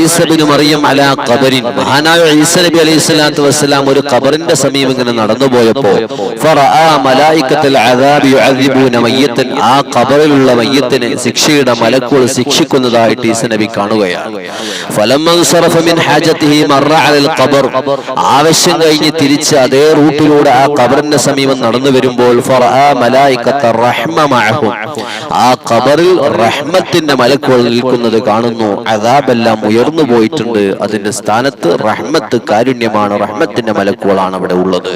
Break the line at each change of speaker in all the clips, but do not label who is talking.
ഈസ ഇബ്നു മറിയം അലാ ഖബറിൻ, മഹാനായ ഈസ നബി അലൈഹിസ്സലാത്തു വസ്സലാം ഒരു ഖബറിന്റെ സമീപം ഇങ്ങനെ നടന്നു പോയപ്പോൾ ഫറആ മലായികത്തുൽ അദാബി യുഅദിബൂന മയ്യത്തൻ, ആ ഖബറിലുള്ള മയ്യത്തിനെ ശിക്ഷയുടെ മലക്കുകൾ ശിക്ഷിക്കുന്നതായിട്ട് ഈസ നബി കാണുകയാണ്. ഫലമ്മ സറഫ മിൻ ഹാജതിഹി മറ അലൽ ഖബർ, ആവശ്യം കഴിഞ്ഞ് തിരിച്ച് അതേ റൂട്ടിലൂടെ ആ ഖബറിന്റെ സമീപം നടന്നു വരുമ്പോൾ ഫറആ മലായികത്തുർ റഹ്മ മഅഹും, ആ ഖബറിൽ റഹ്മത്തിന്റെ മലക്കുകൾ നിൽക്കുന്നത് കാണുന്നു. അദാബെല്ലാം ഉയർന്നു പോയിട്ടുണ്ട്, അതിന്റെ സ്ഥാനത്ത് റഹ്മത്ത്, കാരുണ്യമാണ്, റഹ്മത്തിന്റെ മലക്കുകളാണ് അവിടെ ഉള്ളത്.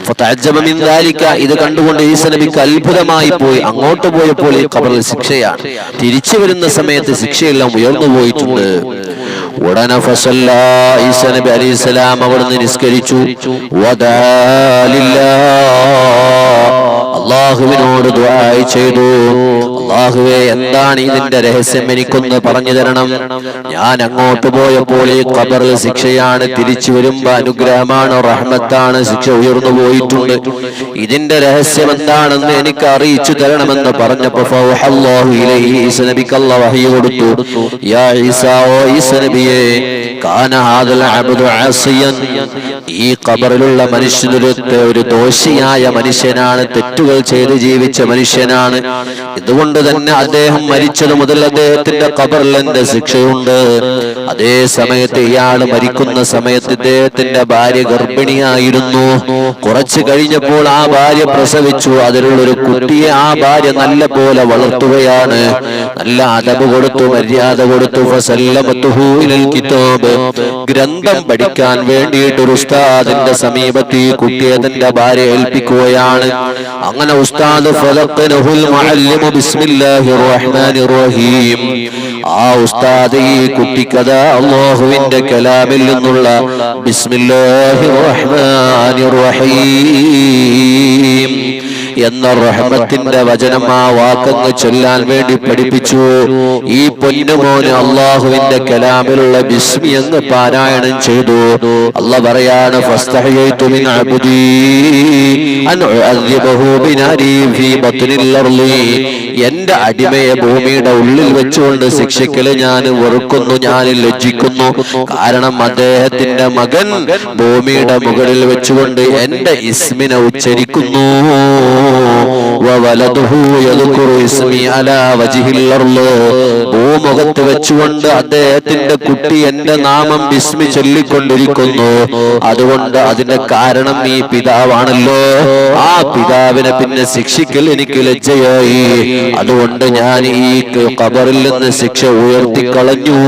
ഫതഅജ്ജബ മിൻ ദാലിക, ഇത് കണ്ടുകൊണ്ട് ഈസ നബിക്ക് അത്ഭുതമായി പോയി. അങ്ങോട്ട് പോയപ്പോൾ ഈ ഖബറിൽ ശിക്ഷയാണ്, തിരിച്ചു വരുന്ന സമയത്ത് ശിക്ഷയെല്ലാം ഉയർന്നു പോയിട്ടുണ്ട്. ഉടനെ ഫസല്ല, ഈസ നബി അലൈഹിസ്സലാം അവിടുന്ന് നിസ്കരിച്ചു. അല്ലാഹുവിനോട് ദുആ ചെയ്തു, അല്ലാഹുവേ എന്താണ് ഇതിന്റെ രഹസ്യം, എനിക്കൊന്ന് പറഞ്ഞു തരണം. ഞാൻ അങ്ങോട്ട് പോയപ്പോൾ ഈ ഖബറിൽ ശിക്ഷയാണ്, തിരിച്ചു വരുമ്പോ അനുഗ്രഹമാണ്, റഹ്മത്താണ്, ശിക്ഷ ഉയർന്നു പോയിട്ടുണ്ട്. ഇതിന്റെ രഹസ്യം എന്താണെന്ന് എനിക്ക് അറിയിച്ചു തരണമെന്ന് പറഞ്ഞപ്പോ ഫൗഹല്ലാഹു ഇലൈഹി, ഈസ നബിക്ക് അല്ലാഹു വഹി കൊടുത്തു. യാ ഈസ, ഓ ഈസ നബിയേ, കാന ഹാദൽ അബ്ദു ആസിയൻ, ഈ ഖബറിലുള്ള മനുഷ്യൻ ഒരു ദോഷിയായ മനുഷ്യനാണ്, തെറ്റുകൾ ചെയ്ത് ജീവിച്ച മനുഷ്യനാണ്. ഇതുകൊണ്ട് തന്നെ അദ്ദേഹം മരിച്ചത് മുതൽ അദ്ദേഹത്തിന്റെ ഖബറിൽ എന്റെ ശിക്ഷയുണ്ട്. അതേ സമയത്ത് ഇയാൾ മരിക്കുന്ന സമയത്ത് ഇദ്ദേഹത്തിന്റെ ഭാര്യ ഗർഭിണിയായിരുന്നു. കുറച്ചു കഴിഞ്ഞപ്പോൾ ആ ഭാര്യ പ്രസവിച്ചു, അതിലുള്ളൊരു കുട്ടിയെ ആ ഭാര്യ നല്ല പോലെ വളർത്തുകയാണ്, നല്ല അദബ് കൊടുത്തു, മര്യാദ കൊടുത്തു. ഫസല്ലമതുഹു ഇലൽ കിതാബ്, ഗ്രന്ഥം പഠിക്കാൻ വേണ്ടിയിട്ട് ഒരു ഉസ്താദിന്റെ സമീപത്ത് ഈ കുട്ടിയെ തന്റെ ഭാര്യ ഏൽപ്പിക്കുകയാണ്. അങ്ങനെ ഉസ്താദ് ഫലഖനഹുൽ മുഅല്ലിമു ബിസ്മില്ലാഹിർ റഹ്മാനിർ റഹീം, ആ ഉസ്താദ് ഈ കുട്ടിക്കഥ അല്ലാഹുവിന്റെ കലാമിൽ നിന്നുള്ള ബിസ്മില്ലാഹിർ റഹ്മാനിർ റഹീം എന്ന റഹ്മത്തിന്റെ വചനം, ആ വാക്കങ്ങ് ചൊല്ലാൻ വേണ്ടി പഠിപ്പിച്ചു. ഈ പൊന്നുമോന് അല്ലാഹുവിന്റെ കലാമിലുള്ള ബിസ്മി എന്ന് പാരായണം ചെയ്തു. അല്ലാഹ് പറയാണ്, ഫസ്തഹയതു മിൻ അബ്ദി അൻ ഉഅദ്ദിബഹു ബിനാരി ഫീ ബത്നിൽ അർളി, എന്റെ അടിമയെ ഭൂമിയുടെ ഉള്ളിൽ വെച്ചുകൊണ്ട് ശിക്ഷിക്കല് ഞാൻ വെറുക്കുന്നു, ഞാൻ ലജ്ജിക്കുന്നു. കാരണം അദ്ദേഹത്തിന്റെ മകൻ ഭൂമിയുടെ മുകളിൽ വെച്ചുകൊണ്ട് എന്റെ ഇസ്മിനെ ഉച്ചരിക്കുന്നു. ഭൂമുഖത്ത് വെച്ചുകൊണ്ട് അദ്ദേഹത്തിന്റെ കുട്ടി എന്റെ നാമം ബിസ്മി ചൊല്ലിക്കൊണ്ടിരിക്കുന്നു. അതുകൊണ്ട് അതിന്റെ കാരണം ഈ പിതാവാണല്ലോ, ആ പിതാവിനെ പിന്നെ ശിക്ഷിക്കൽ എനിക്ക് ലജ്ജയായി. അതുകൊണ്ട് ഞാൻ ഈ ഖബറിൽ നിന്ന് ശിക്ഷ ഉയർത്തിക്കളഞ്ഞു.